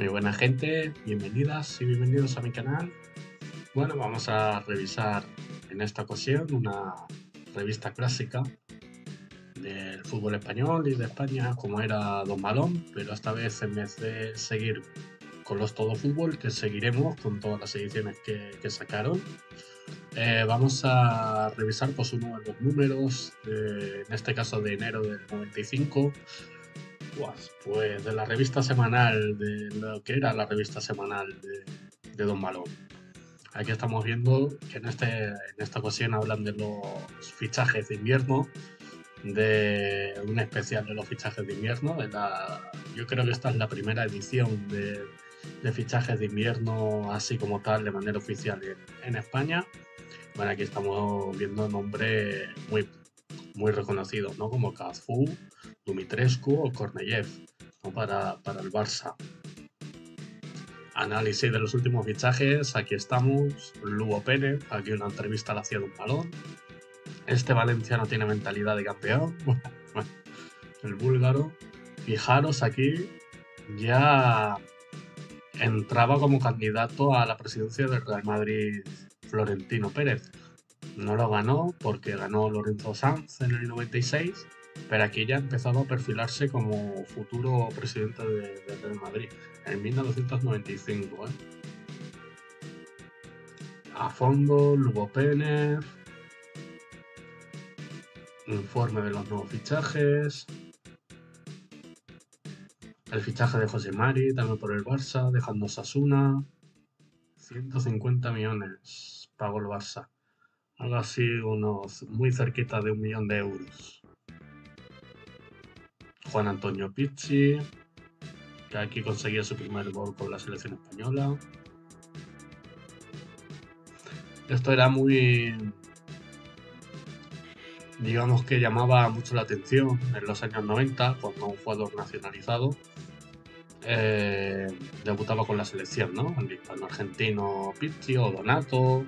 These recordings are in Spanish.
Muy buena gente, bienvenidas y bienvenidos a mi canal. Bueno, vamos a revisar en esta ocasión una revista clásica del fútbol español y de España, como era Don Balón, pero esta vez en vez de seguir con los Todo Fútbol, que seguiremos con todas las ediciones que sacaron, vamos a revisar pues uno de los números, en este caso de enero del 95. Pues de la revista semanal, de lo que era la revista semanal de Don Balón. Aquí estamos viendo que en esta ocasión hablan de los fichajes de invierno, de un especial de los fichajes de invierno. Yo creo que esta es la primera edición de fichajes de invierno, así como tal, de manera oficial en España. Bueno, aquí estamos viendo nombres muy reconocidos, ¿no? Como Cazzu, Dumitrescu o Korneyev, ¿no? Para el Barça. Análisis de los últimos fichajes, aquí estamos. Lugo Pérez, aquí una entrevista la hacía de un balón. Este valenciano tiene mentalidad de campeón. El búlgaro. Fijaros, aquí ya entraba como candidato a la presidencia del Real Madrid Florentino Pérez. No lo ganó porque ganó Lorenzo Sanz en el 96, pero aquí ya empezaba a perfilarse como futuro presidente del Real Madrid en 1995. A fondo, Lugo Pérez, informe de los nuevos fichajes, el fichaje de José Mari también por el Barça, dejando Osasuna, 150 millones pagó el Barça, algo así, unos muy cerquita de 1 millón de euros. Juan Antonio Pizzi, que aquí conseguía su primer gol con la selección española. Esto era digamos que llamaba mucho la atención en los años 90, cuando un jugador nacionalizado debutaba con la selección, ¿no? El hispano argentino Pizzi o Donato,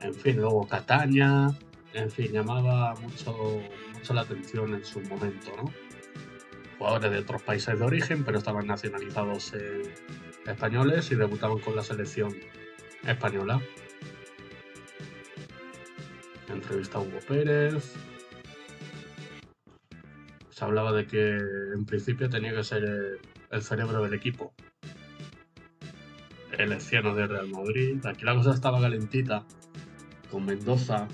en fin, luego Cataña, en fin, llamaba mucho la atención en su momento, ¿no? Jugadores de otros países de origen, pero estaban nacionalizados españoles y debutaban con la selección española. Entrevista a Hugo Pérez. Se hablaba de que en principio tenía que ser el cerebro del equipo. El anciano de Real Madrid. Aquí la cosa estaba calentita, con Mendoza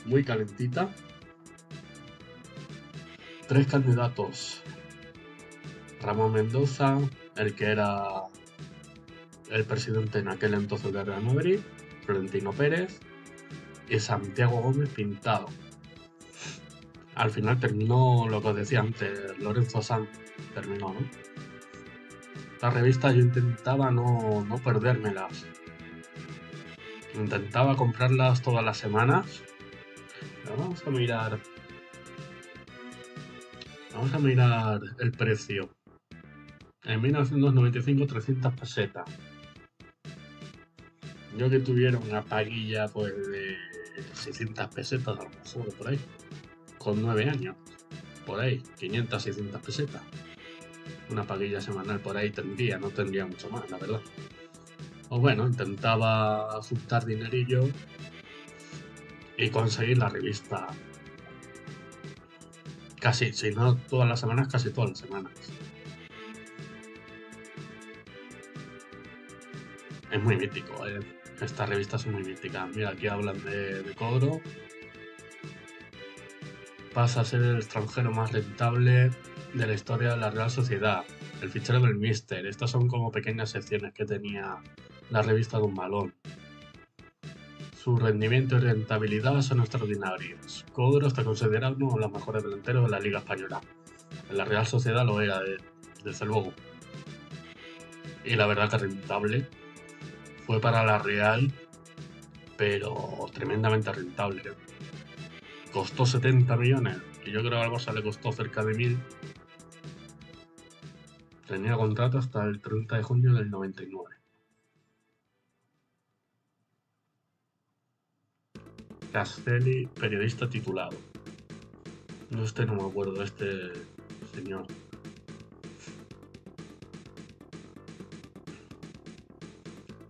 muy calentita. 3 candidatos. Ramón Mendoza, el que era el presidente en aquel entonces de Real Madrid, Florentino Pérez y Santiago Gómez Pintado. Al final terminó lo que os decía antes, Lorenzo Sanz terminó, ¿no? Las revistas yo intentaba no perdérmelas. Intentaba comprarlas todas las semanas. Pero vamos a mirar el precio. En 1995, 300 pesetas. Yo que tuviera una paguilla pues de 600 pesetas, a lo mejor por ahí. Con 9 años. Por ahí, 500, 600 pesetas. Una paguilla semanal por ahí tendría, no tendría mucho más, la verdad. Pues bueno, intentaba juntar dinerillo y conseguir la revista. Casi, si no todas las semanas, casi todas las semanas. Es muy mítico, estas revistas son muy míticas. Mira, aquí hablan de Codro. Pasa a ser el extranjero más rentable de la historia de la Real Sociedad. El fichero del Míster. Estas son como pequeñas secciones que tenía la revista de un balón. Su rendimiento y rentabilidad son extraordinarios. Codro está considerado uno de los mejores delanteros de la Liga Española. En la Real Sociedad lo era, desde luego. Y la verdad que rentable. Fue para la Real, pero tremendamente rentable. Costó 70 millones, y yo creo que al Barça le costó cerca de 1000. Tenía contrato hasta el 30 de junio del 99. Castelli, periodista titulado. No me acuerdo de este señor.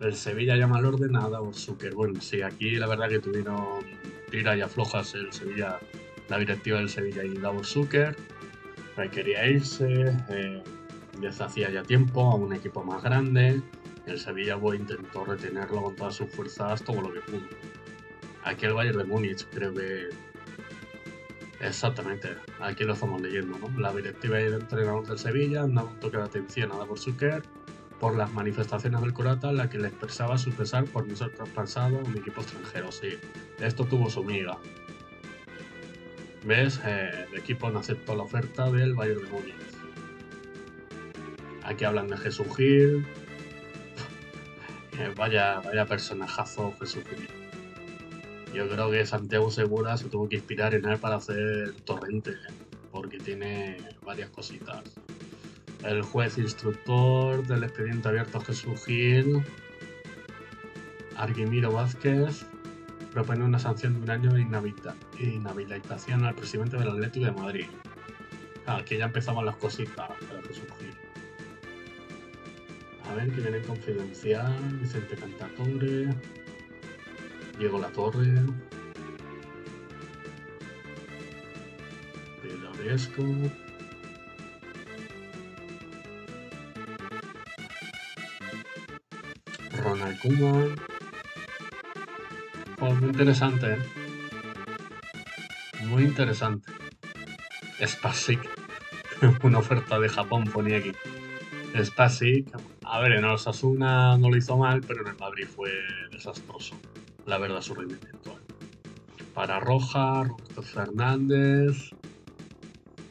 El Sevilla llama al orden a Davor Zucker. Bueno, sí, aquí la verdad que tuvieron tira y aflojas el Sevilla, la directiva del Sevilla y Davor Zucker. Que quería irse desde hacía ya tiempo a un equipo más grande. El Sevilla pues, intentó retenerlo con todas sus fuerzas, todo lo que pudo. Aquí el Bayern de Múnich, creo que exactamente, aquí lo estamos leyendo, ¿no? La directiva y el entrenador del Sevilla han dado un toque de atención a Davor Zucker por las manifestaciones del croata en la que le expresaba su pesar por no ser traspasado a un equipo extranjero. Sí, esto tuvo su miga. ¿Ves? El equipo no aceptó la oferta del Bayern de Múnich. Aquí hablan de Jesús Gil. Vaya personajazo Jesús Gil. Yo creo que Santiago Segura se tuvo que inspirar en él para hacer Torrente, porque tiene varias cositas. El juez instructor del expediente abierto Jesús Gil, Arguimiro Vázquez, propone una sanción de un año de inhabilitación al presidente del Atlético de Madrid. Aquí ya empezaban las cositas para Jesús Gil. A ver, que viene en confidencial, Vicente Cantatore, Diego Latorre, Pedro Riesco, Ronald Koeman. Pues muy interesante, ¿eh? Muy interesante. Spasic, una oferta de Japón ponía aquí. Spasic, a ver, en Osasuna no lo hizo mal, pero en el Madrid fue desastroso, la verdad, su rendimiento. Para Roja, Roberto Fernández.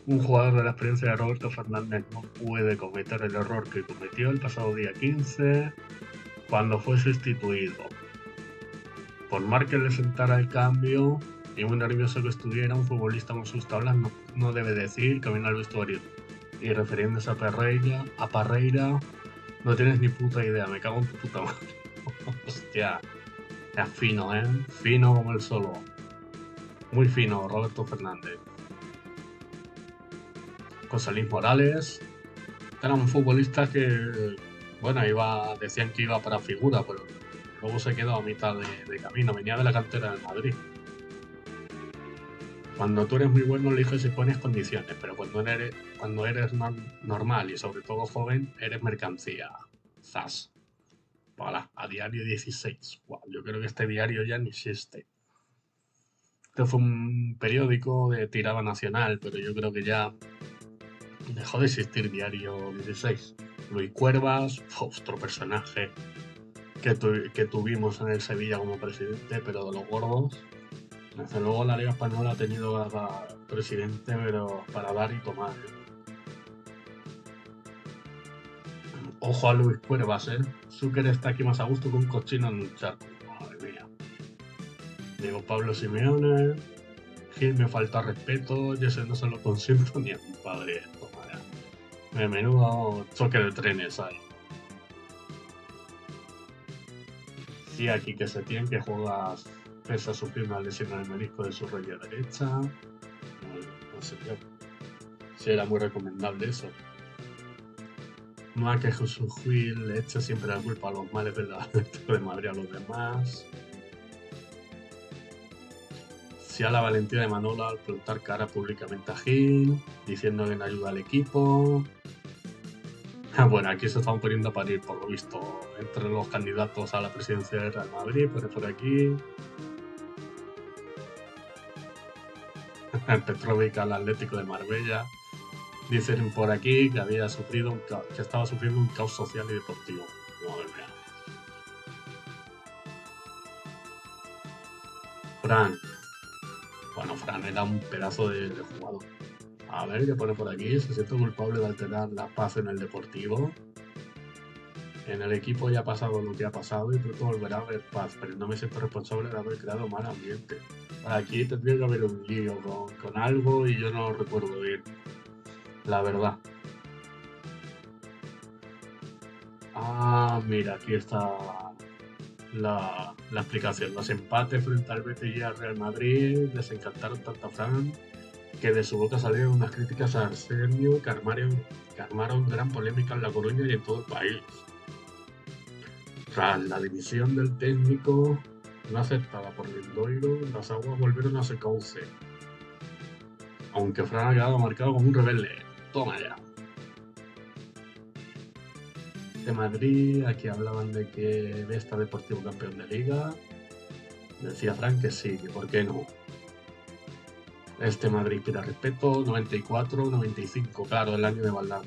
Un jugador de la experiencia de Roberto Fernández no puede cometer el error que cometió el pasado día 15 cuando fue sustituido. Por más que le sentara el cambio y muy nervioso que estuviera, un futbolista con sus tablas no debe decir que viene al vestuario. Y refiriéndose a Parreira, no tienes ni puta idea, me cago en tu puta madre. Hostia, es fino, ¿eh? Fino como el solo. Muy fino, Roberto Fernández. José Luis Morales, era un futbolista que, bueno, decían que iba para figura, pero luego se quedó a mitad de camino, venía de la cantera del Madrid. Cuando tú eres muy bueno eliges y pones condiciones, pero cuando eres normal y sobre todo joven, eres mercancía. Zas. Voilà, a diario 16. Wow, yo creo que este diario ya no existe. Este fue un periódico de tirada nacional, pero yo creo que ya dejó de existir diario 16. Luis Cuervas, otro personaje que tuvimos en el Sevilla como presidente, pero de los gordos. Desde luego la Liga Española ha tenido a presidente, pero para dar y tomar. Ojo a Luis Cuervas, ¿eh? Zucker está aquí más a gusto que un cochino en un charco. Madre mía. Digo Pablo Simeone. Gil me falta respeto, yo ese no se lo consiento ni a mi padre. Me menudo choque de trenes ahí. Sí, aquí que se tiene que jugar pese a sufrir una lesión en el menisco de su rodilla derecha. No sé yo. Sí, era muy recomendable eso. No hay que Jesús Gil le eche siempre la culpa a los males del Atlético de Madrid a los demás. Sí a la valentía de Manolo al plantar cara públicamente a Gil, diciendo que no ayuda al equipo. Bueno, aquí se están poniendo a parir, por lo visto, entre los candidatos a la presidencia del Real Madrid, por aquí. Petrovic al Atlético de Marbella. Dicen por aquí que estaba sufriendo un caos social y deportivo. Madre mía. Fran. Bueno, Fran era un pedazo de jugador. A ver, ¿qué pone por aquí? Se siente culpable de alterar la paz en el Deportivo. En el equipo ya ha pasado lo que ha pasado y pronto volverá a haber paz, pero no me siento responsable de haber creado mal ambiente. Aquí tendría que haber un lío con algo y yo no lo recuerdo bien. La verdad. Ah, mira, aquí está la explicación. Los empates frente al Betis y al Real Madrid desencantaron tanto a Fran que de su boca salieron unas críticas a Arsenio que armaron gran polémica en La Coruña y en todo el país. Tras la dimisión del técnico no aceptada por Lendoiro, las aguas volvieron a su cauce, aunque Fran ha quedado marcado como un rebelde. Toma ya. De Madrid, aquí hablaban de que Vesta Deportivo campeón de liga. Decía Fran que sí, que por qué no. Este Madrid pide respeto, 94, 95, claro, el año de Valdano.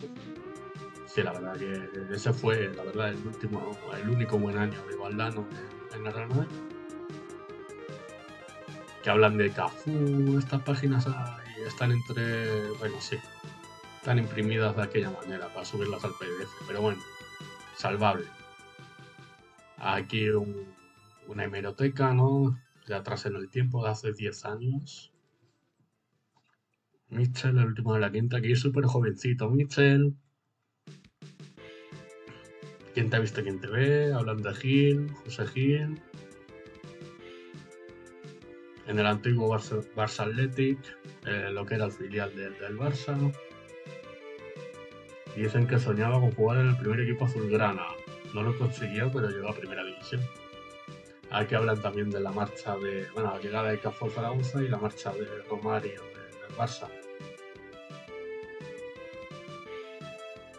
Sí, la verdad que ese fue, la verdad, el único buen año de Valdano en el Real Madrid. Que hablan de Cafú, estas páginas ahí están entre, bueno, sí, están imprimidas de aquella manera para subirlas al PDF, pero bueno, salvable. Aquí una hemeroteca, ¿no? De atrás en el tiempo, de hace 10 años. Mitchell, el último de la quinta, aquí súper jovencito. Mitchell. ¿Quién te ha visto, quién te ve? Hablan de Gil, José Gil. En el antiguo Barça Athletic, lo que era el filial del Barça. Y dicen que soñaba con jugar en el primer equipo azulgrana. No lo consiguió, pero llegó a primera división. Aquí hablan también de la marcha bueno, la llegada de Cafú Zaragoza y la marcha de Romario del Barça.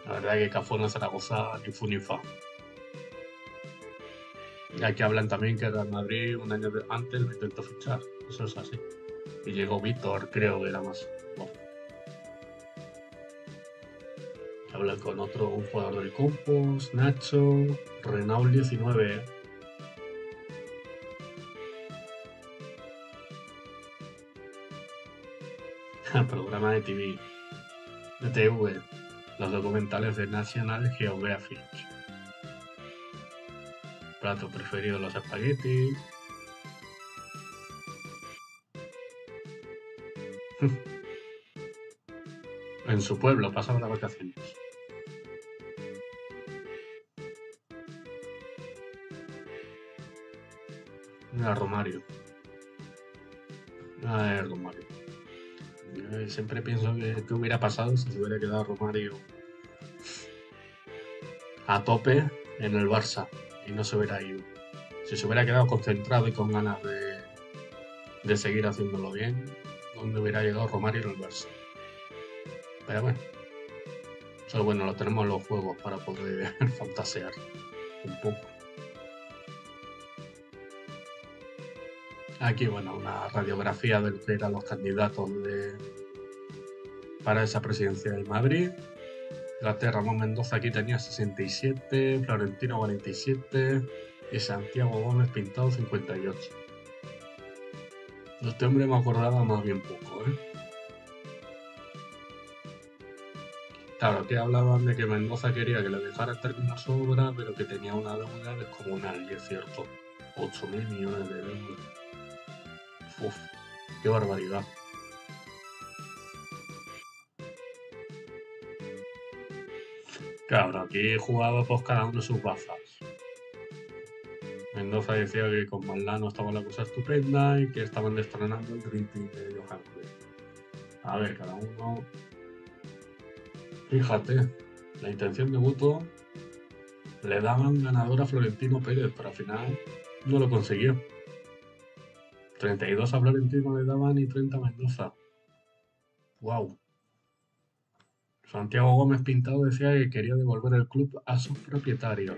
La verdad es que Cafú en Zaragoza ni fu ni fa. Y aquí hablan también que Real Madrid un año antes lo intentó fichar. Eso es así. Y llegó Víctor, creo que era más. Bueno. Hablan con un jugador del Compos, Nacho, Renault 19. Programa de TV, los documentales de National Geographic. Plato preferido, los espaguetis. En su pueblo pasaba las vacaciones. Era Romario. Romario. Siempre pienso que qué hubiera pasado si se hubiera quedado Romario a tope en el Barça y no se hubiera ido. Si se hubiera quedado concentrado y con ganas de seguir haciéndolo bien, donde hubiera llegado Romario en el Barça. Pero bueno, eso bueno, lo tenemos en los juegos para poder fantasear un poco. Aquí, bueno, una radiografía de lo que eran los candidatos para esa presidencia de Madrid. Fíjate, Ramón Mendoza aquí tenía 67, Florentino 47 y Santiago Gómez Pintado 58. De este hombre me acordaba más bien poco, ¿eh? Claro, que hablaban de que Mendoza quería que le dejara terminar su obra, pero que tenía una deuda descomunal, y es cierto, 8.000 millones de deuda. Uf, qué barbaridad. Claro, aquí jugaba pues cada uno sus bazas. Mendoza decía que con Valdano estaba la cosa estupenda y que estaban estrenando el Dream Team de Johan Cruyff. A ver, cada uno. Fíjate, la intención de voto le daban ganador a Florentino Pérez, pero al final no lo consiguió. 32 a Florentino le daban y 30 a Mendoza. ¡Wow! Santiago Gómez Pintado decía que quería devolver el club a sus propietarios.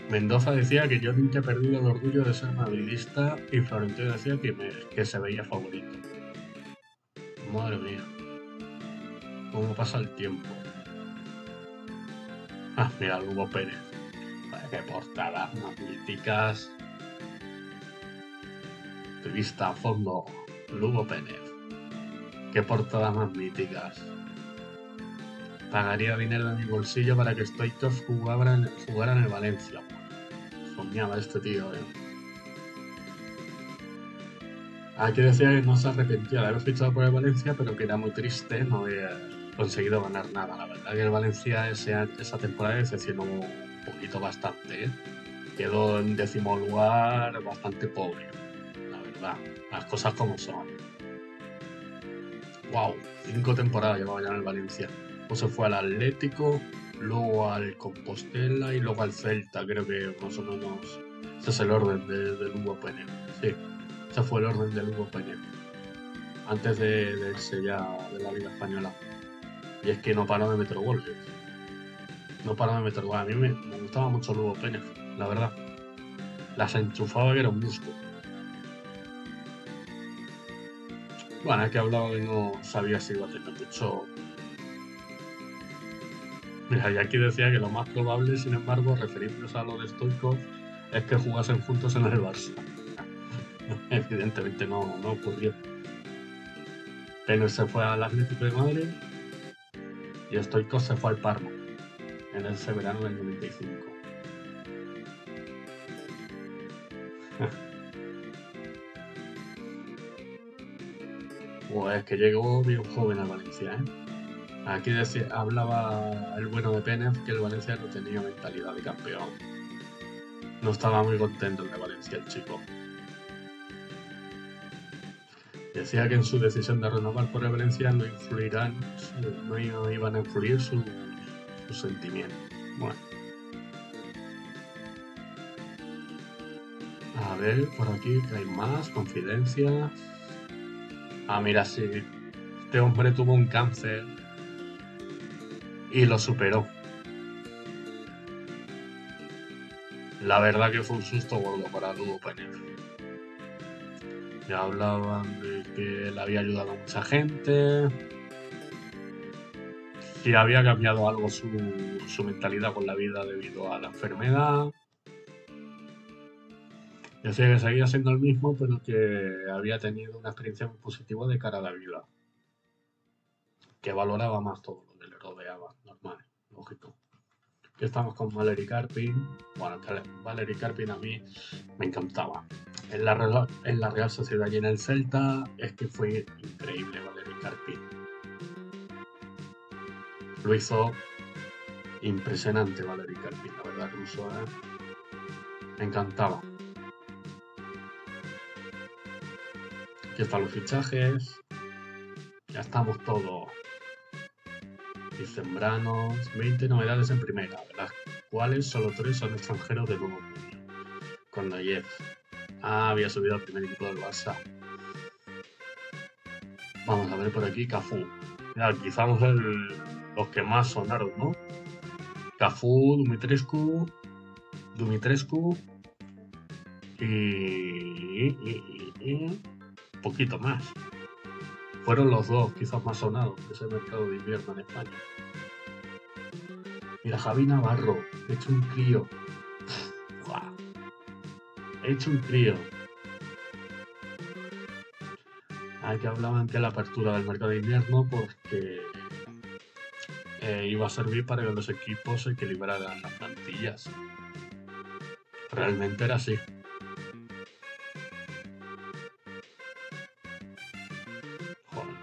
Mendoza decía que yo nunca he perdido el orgullo de ser madridista y Florentino decía que se veía favorito. Madre mía, cómo pasa el tiempo. Ah, mira, Lugo Pérez. Vaya, qué portadas más míticas. Revista a fondo, Lugo Pérez. Qué portadas más míticas. Pagaría dinero de mi bolsillo para que Stoichkov jugara en el Valencia. Soñaba este tío, ¿eh? Aquí decía que no se arrepentía de haber fichado por el Valencia, pero que era muy triste no haber conseguido ganar nada. La verdad que el Valencia esa temporada decepcionó un poquito bastante, ¿eh? Quedó en 10º lugar, bastante pobre, la verdad. Las cosas como son. ¡Wow! 5 temporadas llevaba ya en el Valencia. o se fue al Atlético, luego al Compostela y luego al Celta, creo que más o menos ese es el orden del Hugo Peña. Sí, ese fue el orden del Hugo Peña, antes de irse ya de la Liga Española. Y es que no paró de meter goles, no paró de meter goles. A mí me gustaba mucho el Hugo Peña, la verdad. Las enchufaba que era un gusto. Bueno, es que hablaba que no sabía si iba a tener mucho. Mira, y aquí decía que lo más probable, sin embargo, refiriéndose a lo de Stoichkov, es que jugasen juntos en el Barça. Evidentemente no ocurrió. Pero se fue al Atlético de Madrid y Stoichkov se fue al Parma en ese verano del 95. Pues que llegó bien joven al Valencia, ¿eh? Aquí hablaba el bueno de Pérez que el Valencia no tenía mentalidad de campeón. No estaba muy contento el de Valencia, el chico. Decía que en su decisión de renovar por el Valencia no iban a influir sus sentimientos. Bueno, a ver, por aquí que hay más confidencias. Ah, mira, sí. Este hombre tuvo un cáncer y lo superó. La verdad que fue un susto gordo para Lugo Peña. Ya hablaban de que él había ayudado a mucha gente, si había cambiado algo su mentalidad con la vida debido a la enfermedad. Decía que seguía siendo el mismo, pero que había tenido una experiencia muy positiva de cara a la vida, que valoraba más todo lo que le rodeaba, normal, lógico. Que estamos con Valery Karpin. Bueno, que Valery Karpin a mí me encantaba. En la Real Sociedad y en el Celta es que fue increíble Valery Karpin. Lo hizo impresionante Valery Karpin, la verdad, ruso, me encantaba. Aquí están los fichajes, ya estamos todos. Y Sembranos, 20 novedades en primera, de las cuales solo 3 son extranjeros de nuevo cuño. Con Noyev. Había subido al primer equipo del Barça. Vamos a ver por aquí Cafú. Ya, quizás los que más sonaron, ¿no? Cafú, Dumitrescu y poquito más. Fueron los dos quizás más sonados de ese mercado de invierno en España. Mira, Javi Navarro, hecho un crío. ¡Buah! Hecho un crío. Aquí hablaban que la apertura del mercado de invierno porque iba a servir para que los equipos se equilibraran las plantillas. Realmente era así. Joder.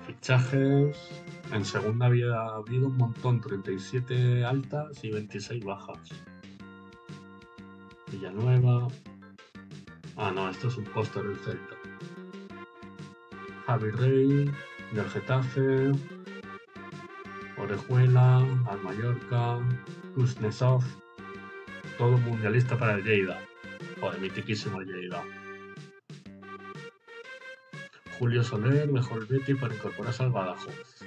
Fichajes. En segunda había habido un montón, 37 altas y 26 bajas. Villanueva. Ah, no, esto es un póster del Celta. Javi Rey, del Getafe. Orejuela, al Mallorca. Kuznetsov. Todo mundialista para el Lleida. Joder, mitiquísimo el Lleida. Julio Soler dejó el Betis para incorporarse al Badajoz.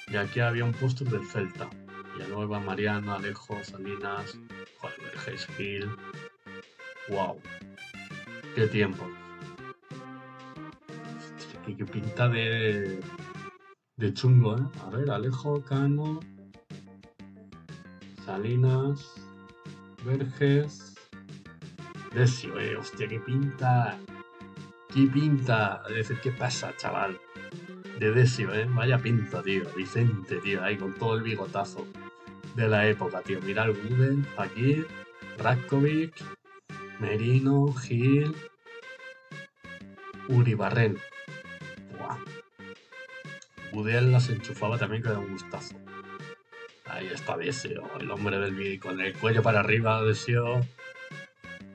Y aquí había un póster del Celta. Villanueva, Mariano, Alejo, Salinas, Juan Vergés, Gil. ¡Wow! ¡Qué tiempo! Hostia, qué pinta de chungo, ¿eh? A ver, Alejo, Cano, Salinas, Vergés, Desio, hostia, qué pinta. ¡Qué pinta! Es decir, ¿qué pasa, chaval? De Desio, vaya pinta, tío. Vicente, tío, ahí con todo el bigotazo de la época, tío. Mira el Gudel, aquí, Ratkovic, Merino, Gil, Uribarren. Buah. Gudel las enchufaba también, que era un gustazo. Ahí está Desio, el hombre del vídeo con el cuello para arriba, Desio.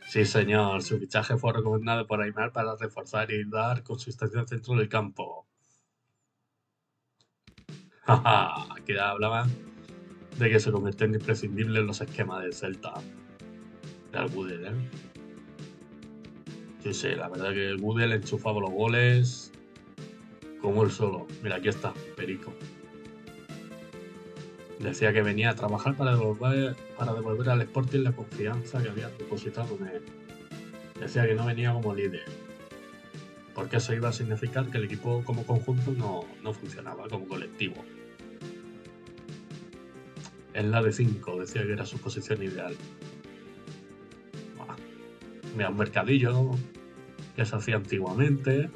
Sí, señor, su fichaje fue recomendado por Aimar para reforzar y dar consistencia al centro del campo. Que hablaban de que se convirtió en imprescindible en los esquemas del Celta, de Algudel, ¿eh? Sí, sí, la verdad que el Gudel enchufaba los goles como él solo. Mira, aquí está, Perico. Decía que venía a trabajar para devolver al Sporting la confianza que había depositado en él. Decía que no venía como líder, porque eso iba a significar que el equipo como conjunto no funcionaba como colectivo. En la de 5 decía que era su posición ideal. Buah. Mira, un mercadillo que se hacía antiguamente.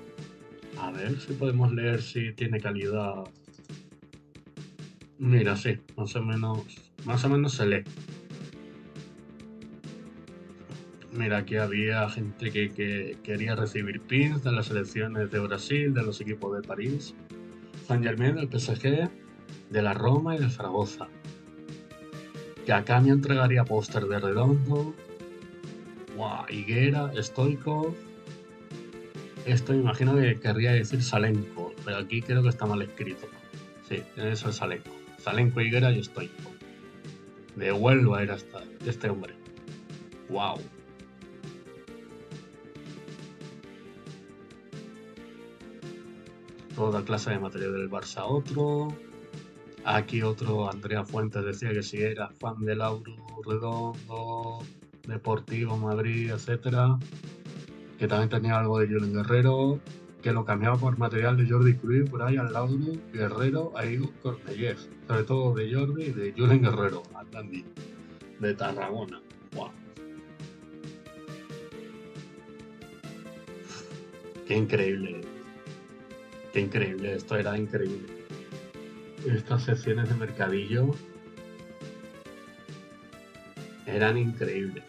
A ver si podemos leer si tiene calidad. Mira, sí, más o menos se lee. Mira, aquí había gente que quería recibir pins de las selecciones de Brasil, de los equipos de París, Saint Germain, del PSG, de la Roma y de Zaragoza. Que a cambio entregaría póster de Redondo, Higuera, Stoico. Esto me imagino que querría decir Salenko, pero aquí creo que está mal escrito. Sí, eso es Salenko. Salenko, Higuera y Stoico. De Huelva era este hombre. Wow. Toda clase de material del Barça otro. Aquí otro, Andrea Fuentes, decía que si era fan del Lauro Redondo, Deportivo Madrid, etcétera, que también tenía algo de Julen Guerrero, que lo cambiaba por material de Jordi Cruyff, Brian Lauro, Guerrero e Igor Cornellés, sobre todo de Jordi y de Julen Guerrero, Atlandi, de Tarragona. Wow, qué increíble, qué increíble, esto era increíble. Estas secciones de mercadillo eran increíbles.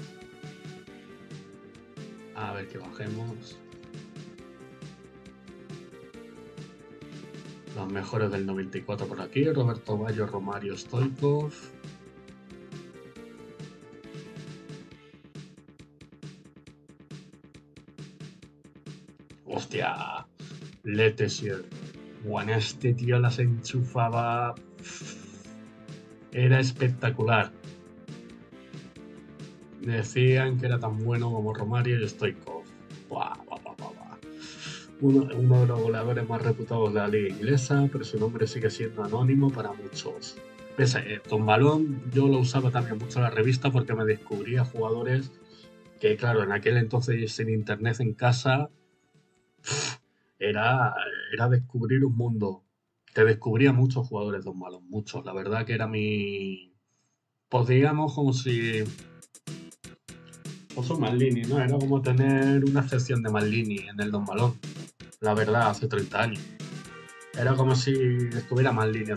A ver que bajemos. Los mejores del 94 por aquí, Roberto Bayo, Romario, Stoikov. Hostia, Letesier. Bueno, este tío las enchufaba. Era espectacular. Decían que era tan bueno como Romario y Stoikov. Buah, buah, buah, buah, buah. Uno de los goleadores más reputados de la liga inglesa, pero su nombre sigue siendo anónimo para muchos. Don Balón yo lo usaba también mucho en la revista porque me descubría jugadores que, claro, en aquel entonces sin internet en casa era, era descubrir un mundo. Te descubría muchos jugadores Don Balón, muchos. La verdad que era mi... Pues digamos como si... Pues un Maldini, ¿no? Era como tener una sección de Maldini en el Don Balón. La verdad, hace 30 años. Era como si estuviera Maldini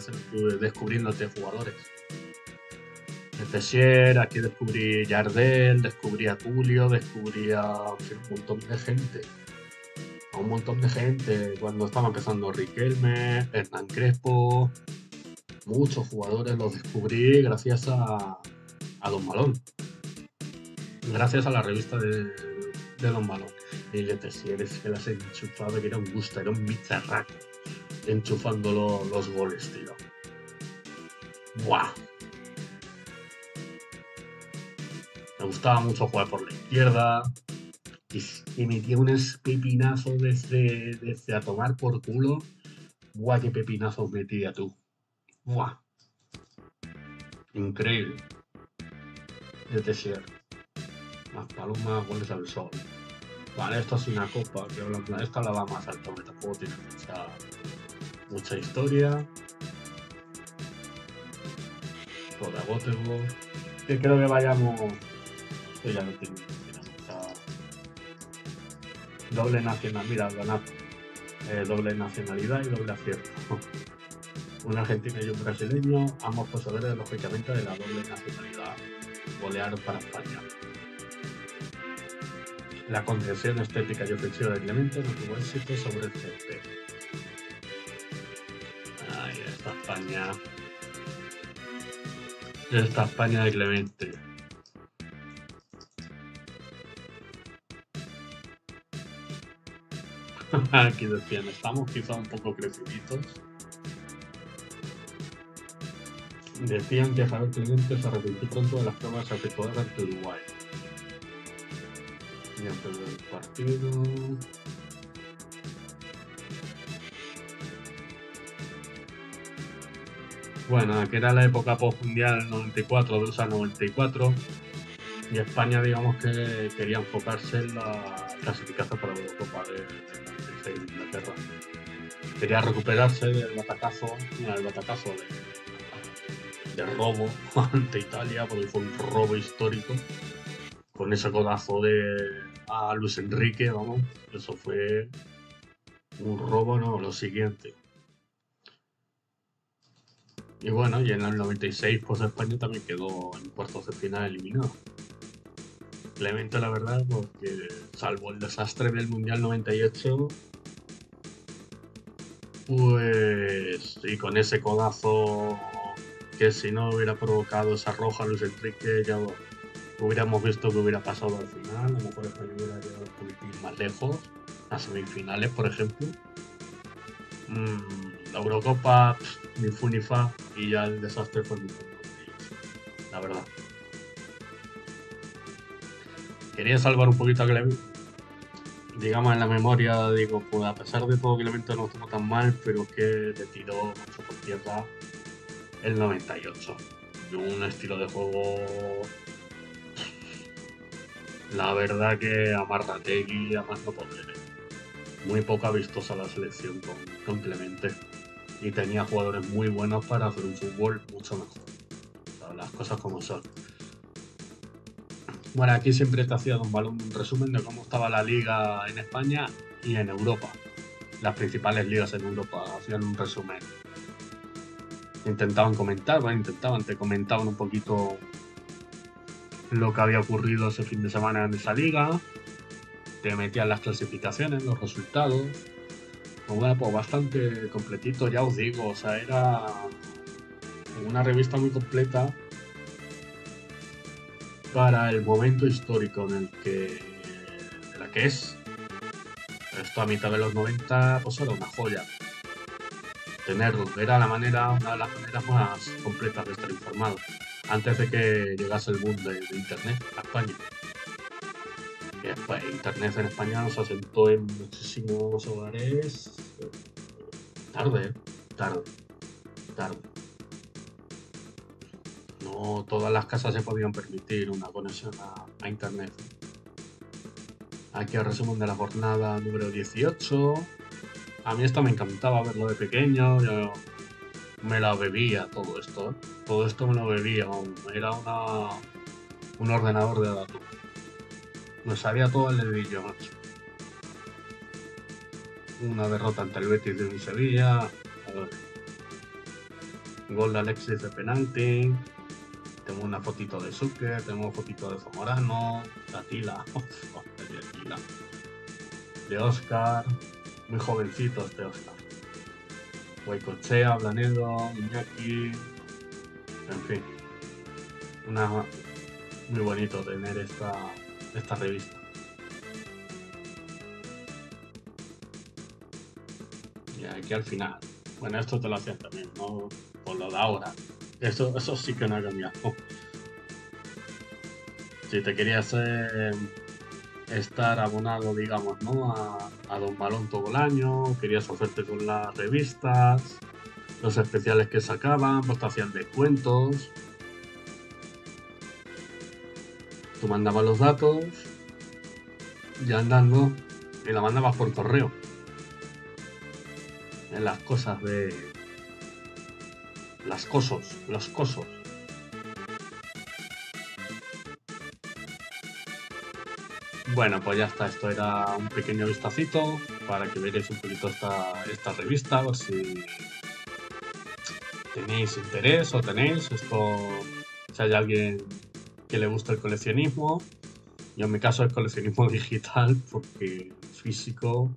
descubriéndote jugadores. El Tessier, aquí descubrí Jardel, descubrí a Tulio, descubrí a un montón de gente. A un montón de gente. Cuando estaba empezando Riquelme, Hernán Crespo, muchos jugadores los descubrí gracias a Don Balón. Gracias a la revista de Don Balón. Y el Tessier es que las enchufaba, que era un gusto, era un bicharraco. Enchufando los goles, tío. ¡Buah! Me gustaba mucho jugar por la izquierda. Y metía unos pepinazos desde a tomar por culo. ¡Buah, qué pepinazos metía tú! ¡Buah! Increíble. De Tessier. Las palomas, goles al sol. Vale, esto es una copa. Esta la va más alto, que tampoco tiene mucha historia. Toda Göteborg. Que creo que vayamos. Que ya no tiene mucha doble nacional. Mira, ganar. Doble nacionalidad y doble acierto. Un argentino y un brasileño, ambos poseedores lógicamente de la doble nacionalidad. Golear para España. La concepción estética y ofensiva de Clemente no tuvo éxito sobre el césped. Ahí está España. Esta España de Clemente. Aquí decían, estamos quizá un poco creciditos. Decían que Javier Clemente se arrepintió pronto de las pruebas efectuadas ante Uruguay. Y antes del partido. Bueno, que era la época post-mundial 94, de USA 94, y España, digamos que quería enfocarse en la clasificación para la Eurocopa del 96 de Inglaterra. Quería recuperarse del batacazo de robo ante Italia, porque fue un robo histórico, con ese codazo a Luis Enrique, vamos, eso fue un robo, no, lo siguiente. Y bueno, y en el 96 pues España también quedó en cuartos de final eliminado. Clemente, la verdad, porque salvo el desastre del Mundial 98, pues y con ese codazo que si no hubiera provocado esa roja Luis Enrique, ya hubiéramos visto que hubiera pasado al final. A lo mejor España hubiera llegado un poquitín más lejos, a semifinales, por ejemplo. La Eurocopa, ni fu ni fa, y ya el desastre fue muy la verdad. Quería salvar un poquito a Clemente, digamos en la memoria, digo, pues a pesar de todo Clemente no estuvo tan mal, pero que le tiró mucho por tierra el 98. Un estilo de juego, la verdad que Amarrategui a más no poder. Muy poco vistosa la selección con Clemente. Y tenía jugadores muy buenos para hacer un fútbol mucho mejor. O sea, las cosas como son. Bueno, aquí siempre te hacía un resumen de cómo estaba la liga en España y en Europa. Las principales ligas en Europa hacían un resumen. Te comentaban un poquito lo que había ocurrido ese fin de semana en esa liga, te metían las clasificaciones, los resultados. Pues bueno, pues bastante completito, ya os digo, o sea, era una revista muy completa para el momento histórico de la que es. Esto a mitad de los 90, pues era una joya tenerlo. Era una de las maneras más completas de estar informado. Antes de que llegase el boom de Internet a España. Y después, Internet en España nos asentó en muchísimos hogares tarde, tarde, tarde. No todas las casas se podían permitir una conexión a Internet. Aquí el resumen de la jornada número 18. A mí esto me encantaba verlo de pequeño, yo me la bebía todo esto, ¿eh? Todo esto me lo bebía, era un ordenador de datos. Me sabía todo el dedillo, macho. Una derrota ante el Betis de Sevilla, gol de Alexis de penalti, tengo una fotito de Sucre, tengo fotito de Zamorano, de Atila, de Oscar, muy jovencito este Oscar. Guaycochea, Blanedo, Iñaki, en fin, muy bonito tener esta revista. Y aquí al final, bueno, esto te lo hacían también, ¿no? Por lo de ahora. Eso sí que no ha cambiado. Si te querías estar abonado, digamos, ¿no? A Don Balón todo el año, querías hacerte con las revistas, los especiales que sacaban, pues te hacían descuentos. Tú mandabas los datos y andando, y la mandabas por correo. En las cosas de... los cosos. Bueno, pues ya está, esto era un pequeño vistacito para que veáis un poquito esta revista, a ver si tenéis interés o tenéis esto, si hay alguien que le gusta el coleccionismo. Yo en mi caso el coleccionismo digital, porque físico,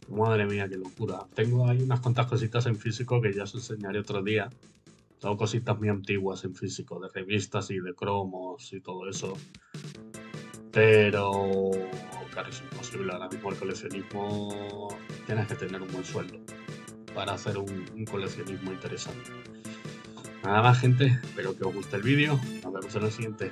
madre mía, qué locura. Tengo ahí unas cuantas cositas en físico que ya os enseñaré otro día. Tengo cositas muy antiguas en físico, de revistas y de cromos y todo eso. Pero, claro, es imposible. Ahora mismo el coleccionismo tienes que tener un buen sueldo para hacer un coleccionismo interesante. Nada más, gente, espero que os guste el vídeo. Nos vemos en el siguiente.